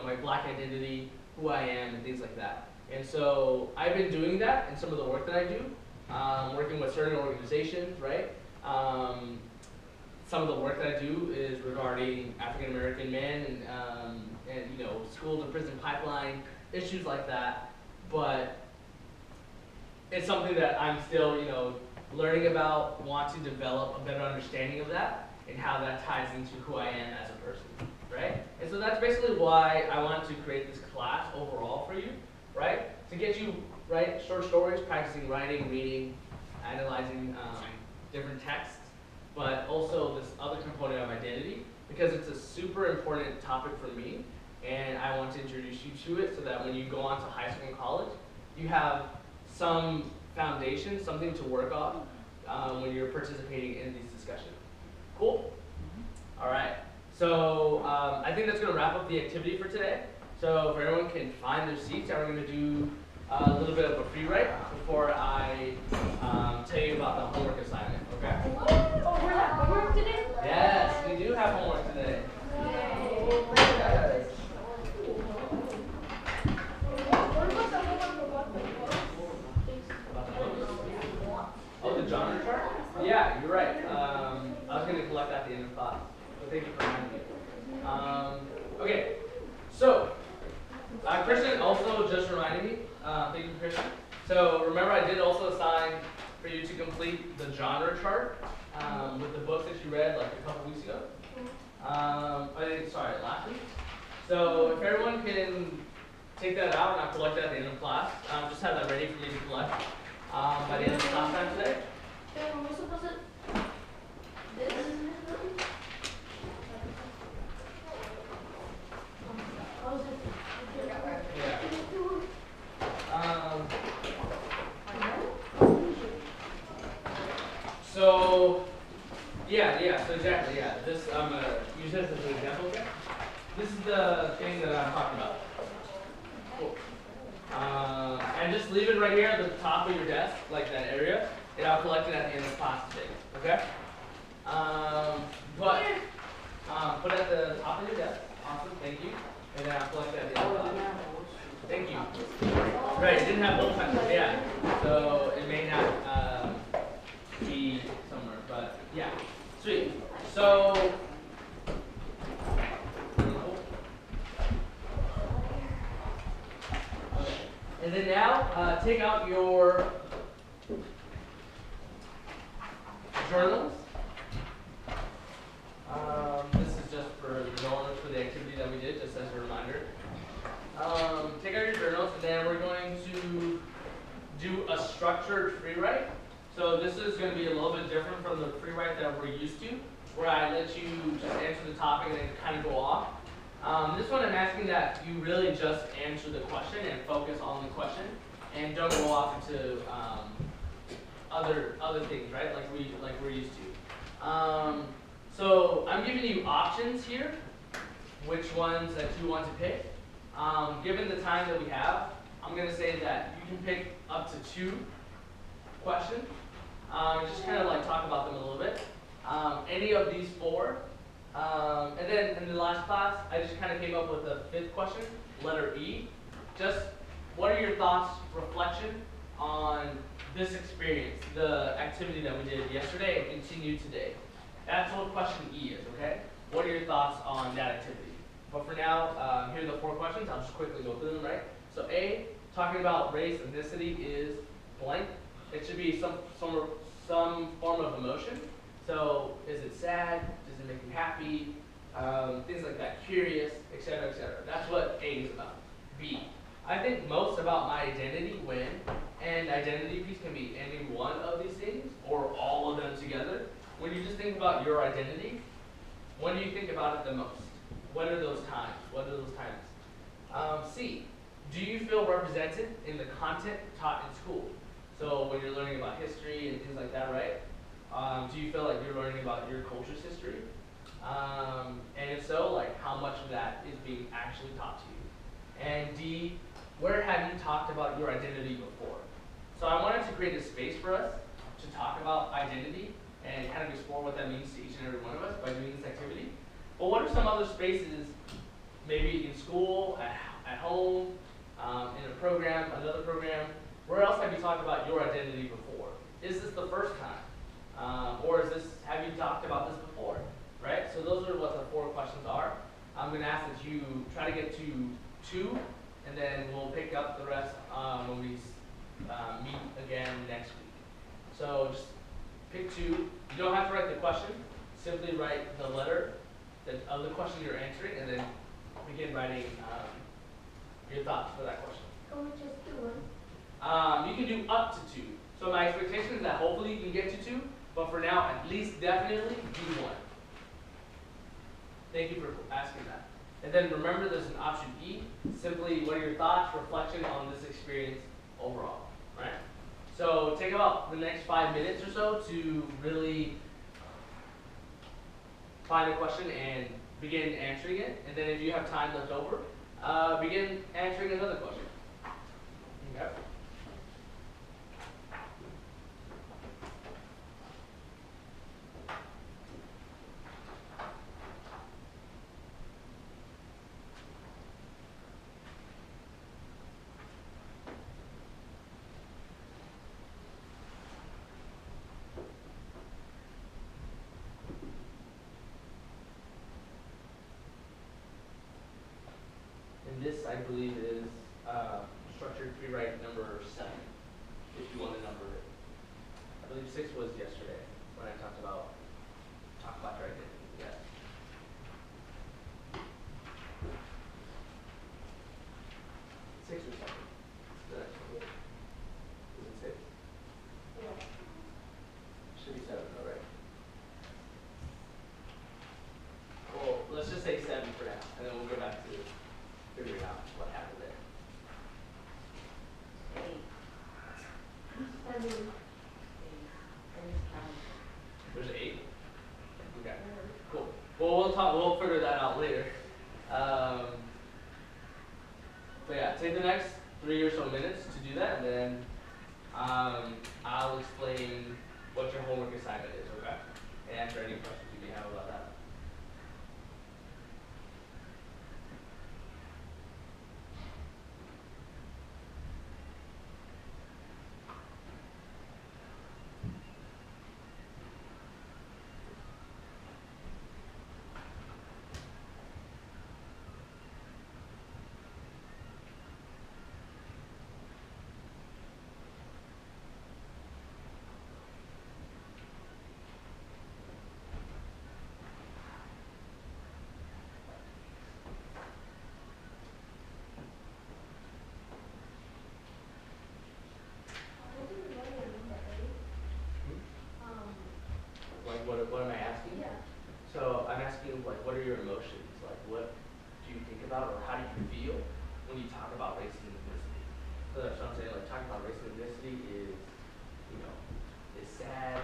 my black identity, who I am, and things like that. And so I've been doing that in some of the work that I do, working with certain organizations, right? Some of the work that I do is regarding African American men and school to prison pipeline, issues like that. But it's something that I'm still, learning about, want to develop a better understanding of that and how that ties into who I am as a person, right? And so that's basically why I want to create this class overall for you, right? To get you, right, short stories, practicing writing, reading, analyzing different texts, but also this other component of identity, because it's a super important topic for me, and I want to introduce you to it so that when you go on to high school and college, you have some foundation, something to work on when you're participating in these discussions. Cool? All right. So I think that's going to wrap up the activity for today. So if everyone can find their seats, and we're going to do a little bit of a free write before I tell you about the homework assignment. Okay? Oh, we're have homework today? Yes, we do have homework today. Yes. Oh, the genre chart? Yeah, you're right. I was going to collect that at the end of class. So thank you for reminding me. Okay, so Christian also just reminded me. Thank you, Christian. So remember, I did also assign for you to complete the genre chart with the books that you read like a couple weeks ago. Last week. So if everyone can take that out and I'll collect that at the end of class, just have that ready for me to collect by the end of class time today. Are we supposed to this? Yeah. So exactly, yeah. This I'm gonna use this as an example again. This is the thing that I'm talking about. Cool. And just leave it right here at the top of your desk, like that area, and I'll collect it at the end of class today. Okay? Put it at the top of your desk. Awesome, thank you. And then I'll collect it at the end of class. Thank you. Right, it didn't have both times. Yeah. So it may not be somewhere, but yeah. Sweet. So and then now take out your journals. This is just for the activity that we did, just as a reminder. Take out your journals, and then we're going to do a structured free write. So this is going to be a little bit different from the free write that we're used to, where I let you just answer the topic and then kind of go off. This one I'm asking that you really just answer the question and focus on the question, and don't go off into other things, right? Like we're used to. So I'm giving you options here, which ones that you want to pick. Given the time that we have, I'm going to say that you can pick up to 2 questions. Just kind of like talk about them a little bit. Any of these 4. And then in the last class, I just kind of came up with a 5th question, letter E. Just what are your thoughts, reflection on this experience, the activity that we did yesterday and continue today? That's what question E is, okay? What are your thoughts on that activity? But for now, here are the 4 questions. I'll just quickly go through them, right? So A, talking about race, ethnicity is blank. It should be some form of emotion. So is it sad? Does it make you happy? Things like that, curious, etc., etc. That's what A is about. B, I think most about my identity when, and identity piece can be any one of these things or all of them together. When you just think about your identity, when do you think about it the most? What are those times? What are those times? C, do you feel represented in the content taught in school? So when you're learning about history and things like that, right? Do you feel like you're learning about your culture's history? And if so, like how much of that is being actually taught to you? And D, where have you talked about your identity before? So I wanted to create a space for us to talk about identity and kind of explore what that means to each and every one of us by doing this activity. But what are some other spaces maybe in school, at home, in a program, another program. Where else have you talked about your identity before? Is this the first time? Or have you talked about this before? Right? So those are what the 4 questions are. I'm going to ask that you try to get to 2, and then we'll pick up the rest when we meet again next week. So just pick 2. You don't have to write the question. Simply write the letter of the question you're answering, and then begin writing your thoughts for that question. Can we just do one? You can do up to 2. So my expectation is that hopefully you can get to 2, but for now, at least definitely do 1. Thank you for asking that. And then remember, there's an option E. Simply, what are your thoughts, reflection on this experience overall, right? So take about the next 5 minutes or so to really find a question and begin answering it. And then if you have time left over, begin answering another question. Okay. And this, I believe, is structured rewrite number 7, if you want to number it. I believe 6 was yesterday when I talked about your identity. Yeah. 6 or 7. The next one. Is it 6? Yeah. Should be 7, though, right? Well, let's just say 7 for now, and then we'll go back to figuring out what happened there. 7. There's 8? Okay, cool. Well, we'll figure that out later. But yeah, take the next 3 or so minutes to do that, and then I'll explain what your homework assignment is, okay? And answer any questions you may have about that. What do you want to remember, Eddie? Like, what am I asking? Yeah. So I'm asking, like, what are your emotions? Like, what do you think about, or how do you feel when you talk about race and ethnicity? So that's what I'm saying. Like, talking about race and ethnicity is, is sad,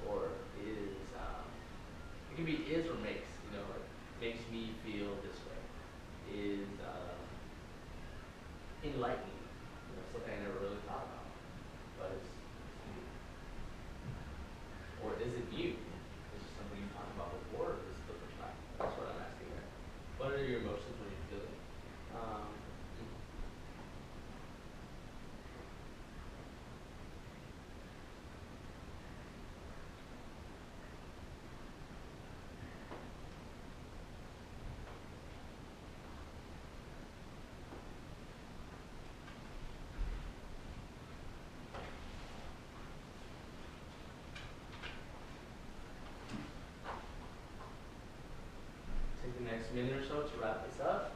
or is it can be is or makes. Like makes me feel this way. Is enlightening. Something I never really thought about, but it's new. Or is it new? Is it something you talked about before, or is it the first time? That's what I'm asking there. What are your emotions when you feel it? Take the next minute or so to wrap this up.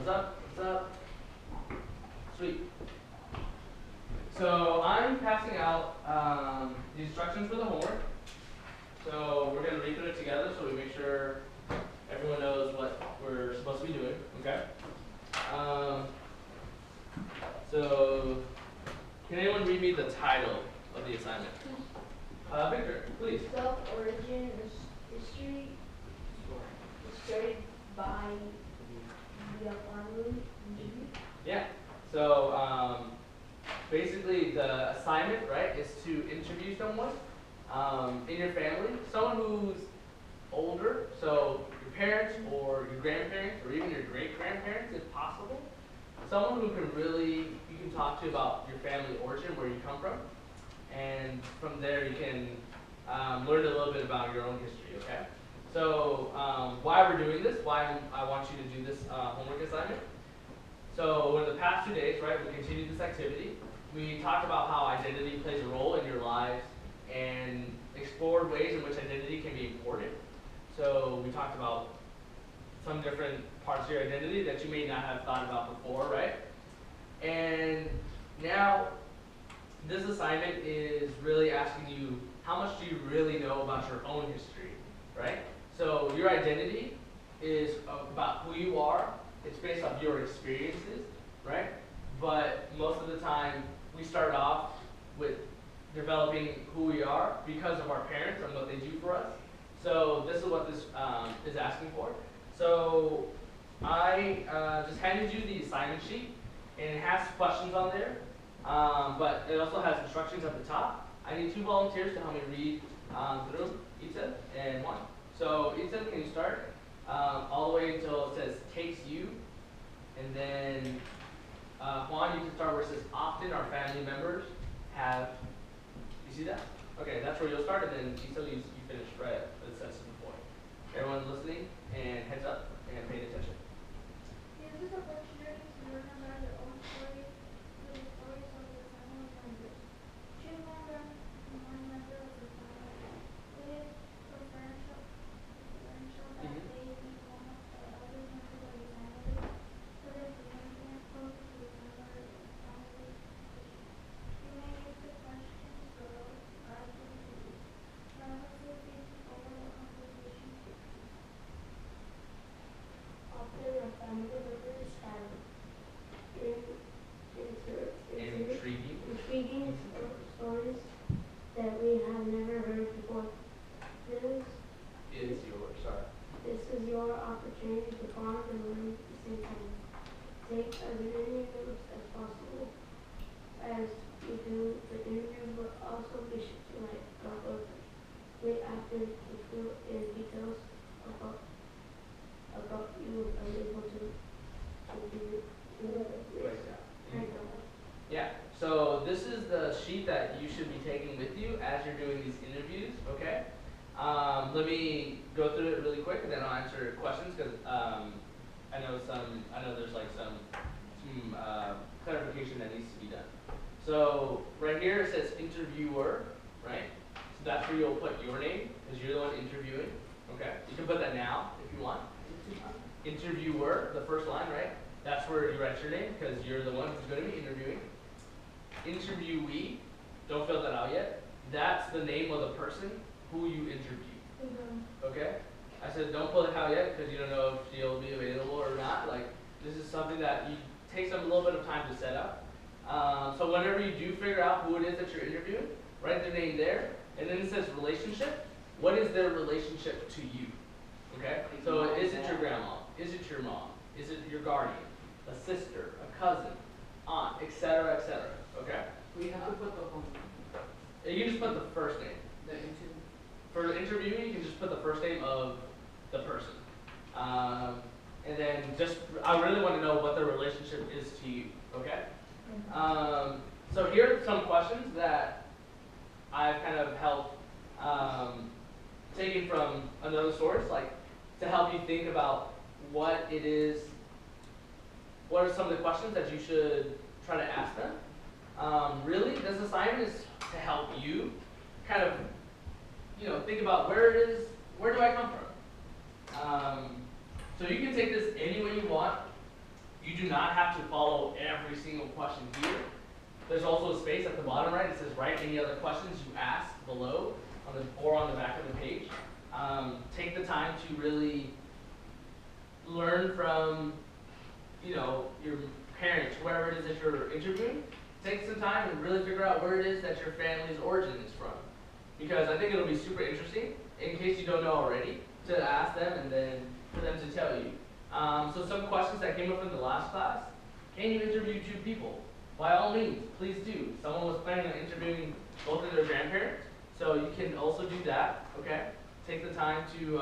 What's up? What's up? Sweet. So I'm passing out the instructions for the homework. So we're going to read through it together so we make sure everyone knows what we're supposed to be doing, okay? So can anyone read me the title of the assignment? Victor, please. Self-origin history is started by the family. Yeah. So basically the assignment, right, is to interview someone in your family, someone who's older, so your parents or your grandparents or even your great-grandparents if possible. Someone who can really, you can talk to about your family origin, where you come from, and from there you can learn a little bit about your own history, okay? So why we're doing this, why I want you to do this homework assignment. So over the past 2 days, right, we continued this activity. We talked about how identity plays a role in your lives and explored ways in which identity can be important. So we talked about some different parts of your identity that you may not have thought about before, right? And now this assignment is really asking you, how much do you really know about your own history, right? So your identity is about who you are. It's based off your experiences, right? But most of the time, we start off with developing who we are because of our parents and what they do for us. So this is what this is asking for. So I just handed you the assignment sheet, and it has questions on there, but it also has instructions at the top. I need 2 volunteers to help me read through, Ethan and Juan. So Ethan, can you start all the way until it says takes you, and then Juan, you can start where it says often our family members have. You see that? Okay, that's where you'll start, and then Ethan, you finish right at the sentence before. Everyone listening, and heads up and paying attention. Use this opportunity to learn about your own story through the stories of your family members. Choose one member of the family with preferential that they be one of the other members of the family, so that the young close to the family. You may use the questions to guide you through. Now feel free to follow the conversation. Often our family members have intriguing stories that we have never heard before. This is your opportunity to bond and learn at the same time. Take as many notes as possible as you do the interview, but also be sure to wait after to fill in details about you are able to Yeah, so this is the sheet that you should be taking with you as you're doing these interviews, okay? Let me go through it really quick, and then I'll answer questions, because I know there's like some clarification that needs to be done. So right here it says interviewer, right? So that's where you'll put your name, because you're the one interviewing, okay? You can put that now if you want. Interviewer, the first line, right? That's where you write your name, because you're the one who's going to be interviewing. Interviewee, don't fill that out yet. That's the name of the person who you interview. Okay? I said don't fill it out yet, because you don't know if she'll be available or not. Like, this is something that you takes a little bit of time to set up. So whenever you do figure out who it is that you're interviewing, write their name there, and then it says relationship. What is their relationship to you? Okay? So is it your grandma? Is it your mom? Is it your guardian? A sister? A cousin? Aunt? Etc. Etc. Okay? We have to put the home. You can just put the first name. The interview. For the interviewing, you can just put the first name of the person. And then I really want to know what their relationship is to you. Okay? So here are some questions that I've kind of helped taken from another source, like to help you think about what it is, what are some of the questions that you should try to ask them. Really, this assignment is to help you kind of, think about where do I come from? So you can take this any way you want. do not have to follow every single question here. There's also a space at the bottom right. It says write any other questions you ask below on the back of the page. Take the time to really learn from, your parents, whoever it is that you're interviewing. Take some time and really figure out where it is that your family's origin is from. Because I think it'll be super interesting, in case you don't know already, to ask them and then for them to tell you. So some questions that came up in the last class, can you interview 2 people? By all means, please do. Someone was planning on interviewing both of their grandparents, so you can also do that, okay? Take the time to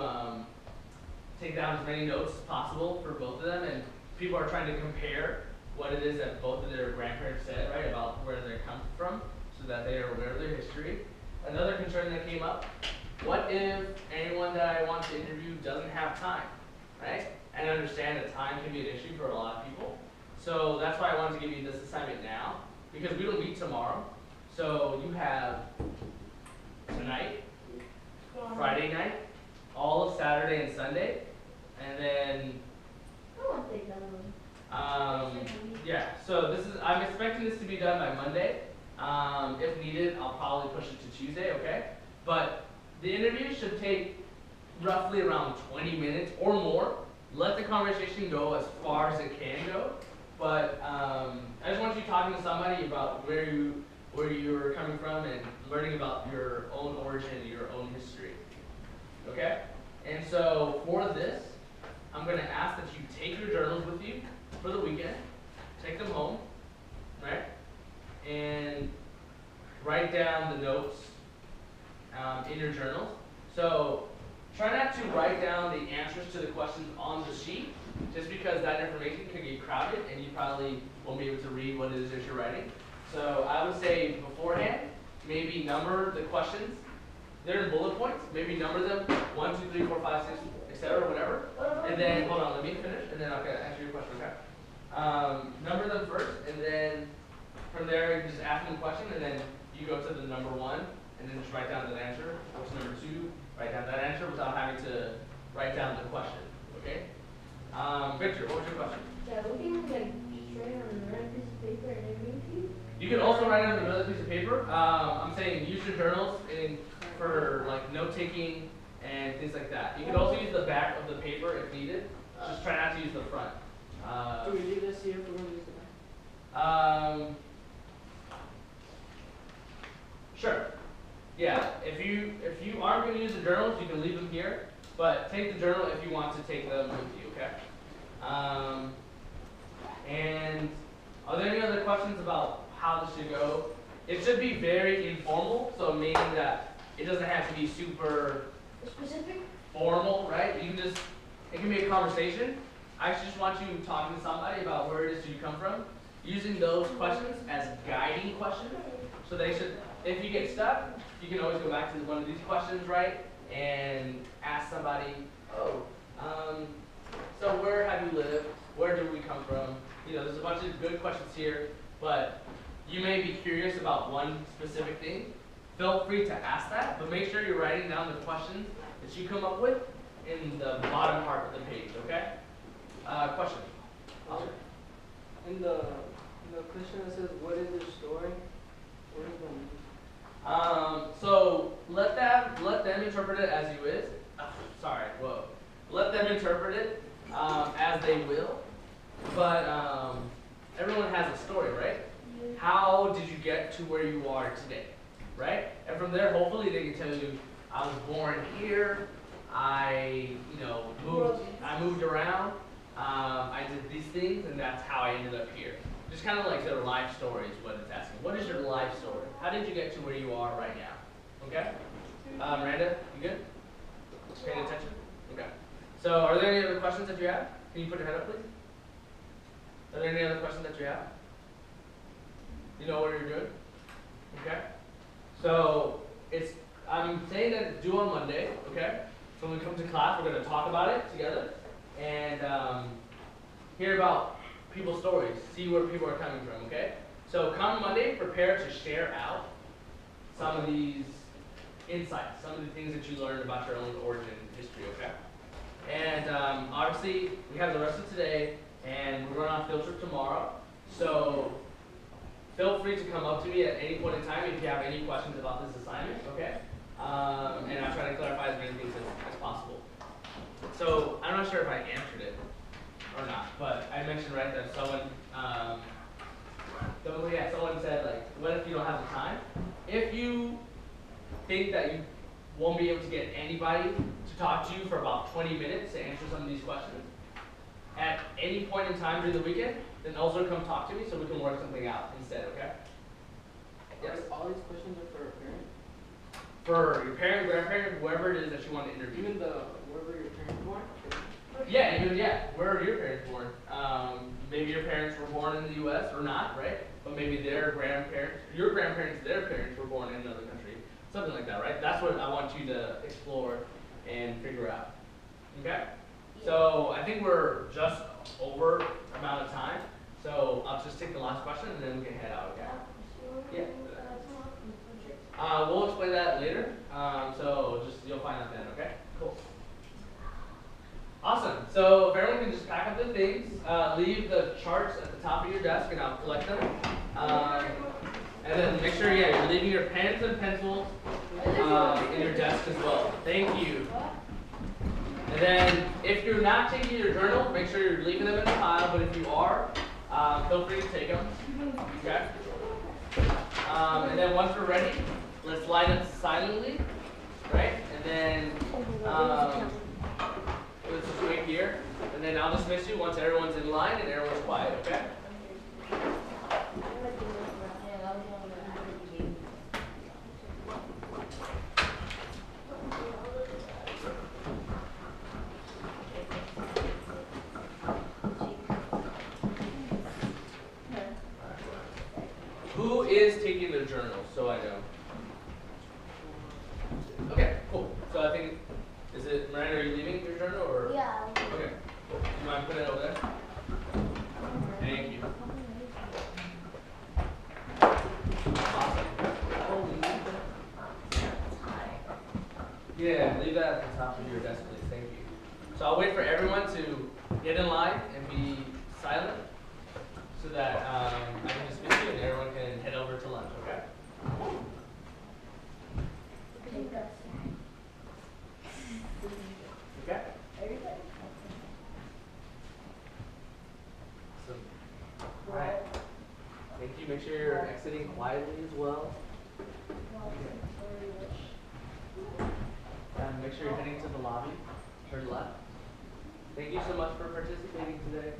take down as many notes as possible for both of them, and people are trying to compare what it is that both of their grandparents said, right, about where they come from, so that they are aware of their history. Another concern that came up, what if anyone that I want to interview doesn't have time, right? And I understand that time can be an issue for a lot of people. So that's why I wanted to give you this assignment now, because we don't meet tomorrow. So you have tonight, Friday night, all of Saturday and Sunday, and then I want to take that one. yeah, so I'm expecting this to be done by Monday. If needed, I'll probably push it to Tuesday, okay? But the interview should take roughly around 20 minutes or more. Let the conversation go as far as it can go. But I just want you talking to somebody about where you're coming from and learning about your own origin, your own history, okay? And so for this, I'm going to ask that you take your journals with you for the weekend, take them home, right? And write down the notes in your journals. So try not to write down the answers to the questions on the sheet, just because that information can get crowded and you probably won't be able to read what it is that you're writing. So I would say beforehand, maybe number the questions. They're in bullet points. Maybe number them 1, 2, 3, 4, 5, 6, etc., whatever. And then, hold on, let me finish, and then I'll answer your question, okay? Number them first, and then from there, you just ask them the question, and then you go to the number 1, and then just write down the answer. Go to number 2, write down that answer without having to write down the question, okay? Victor, what was your question? Yeah, we can just write on a red piece of paper and everything to you. You can also write it on another piece of paper. I'm saying use your journals for like note taking and things like that. You can also use the back of the paper if needed. Just try not to use the front. Do we leave this here if we're going to use the back? Sure. Yeah. If you aren't going to use the journals, you can leave them here. But take the journal if you want to take them with you. Okay. And are there any other questions about how this should go? It should be very informal, so meaning that it doesn't have to be super Specific? formal, right? It can be a conversation. I just want you talking to somebody about where it is you come from, using those questions as guiding questions. So they should, if you get stuck, you can always go back to one of these questions, right? And ask somebody, so where have you lived? Where do we come from? There's a bunch of good questions here, but you may be curious about one specific thing. Feel free to ask that, but make sure you're writing down the questions that you come up with in the bottom part of the page, okay? Question? In the question that says, what is your story? What does that mean? So let them interpret it as you is. Let them interpret it as they will. But everyone has a story, right? How did you get to where you are today, right? And from there, hopefully they can tell you, I was born here. I moved around. I did these things, and that's how I ended up here. Just kind of like their life story is what it's asking. What is your life story? How did you get to where you are right now? Okay? Miranda, you good? Paying attention? Okay. So are there any other questions that you have? Can you put your head up, please? Are there any other questions that you have? You know what you're doing? Okay? So I'm saying that it's due on Monday, okay? So when we come to class, we're going to talk about it together and hear about people's stories, see where people are coming from, okay? So come Monday, prepare to share out some of these insights, some of the things that you learned about your own origin history, okay? And obviously, we have the rest of today and we're going on a field trip tomorrow. So feel free to come up to me at any point in time if you have any questions about this assignment, okay? And I'll try to clarify as many things as possible. So I'm not sure if I answered it or not, but I mentioned right that someone said like, what if you don't have the time? If you think that you won't be able to get anybody to talk to you for about 20 minutes to answer some of these questions at any point in time during the weekend, then also come talk to me so we can work something out instead, okay? Yes? All these questions are for a parent? For your parent, grandparent, whoever it is that you want to interview. Even wherever your parents born? Yeah, where are your parents born? Maybe your parents were born in the U.S. or not, right? But maybe their grandparents, your grandparents, their parents were born in another country. Something like that, right? That's what I want you to explore and figure out. Okay? So I think we're just over amount of time. So I'll just take the last question and then we can head out, okay? Yeah. We'll explain that later. So just you'll find out then, okay? Cool. Awesome. So if everyone can just pack up their things, leave the charts at the top of your desk and I'll collect them. And then make sure, you're leaving your pens and pencils in your desk as well. Thank you. And then if you're not taking your journal, make sure you're leaving them in the pile, but if you are, feel free to take them. Okay? And then once we're ready, let's line up silently, right? And then let's just wait here, and then I'll dismiss you once everyone's in line and everyone's quiet, okay? Who is taking their journals, so I know? Okay, cool. So I think, Miranda, are you leaving your journal, or? Yeah. Okay, cool. Do you mind putting it over there? Thank you. Awesome. Yeah, leave that at the top of your desk, please. Thank you. So I'll wait for everyone to get in line and be silent so that I can dismiss you and everyone can head over to lunch, okay? Okay? Awesome. All right. Thank you. Make sure you're exiting quietly as well. And make sure you're heading to the lobby, turn left. Thank you so much for participating today.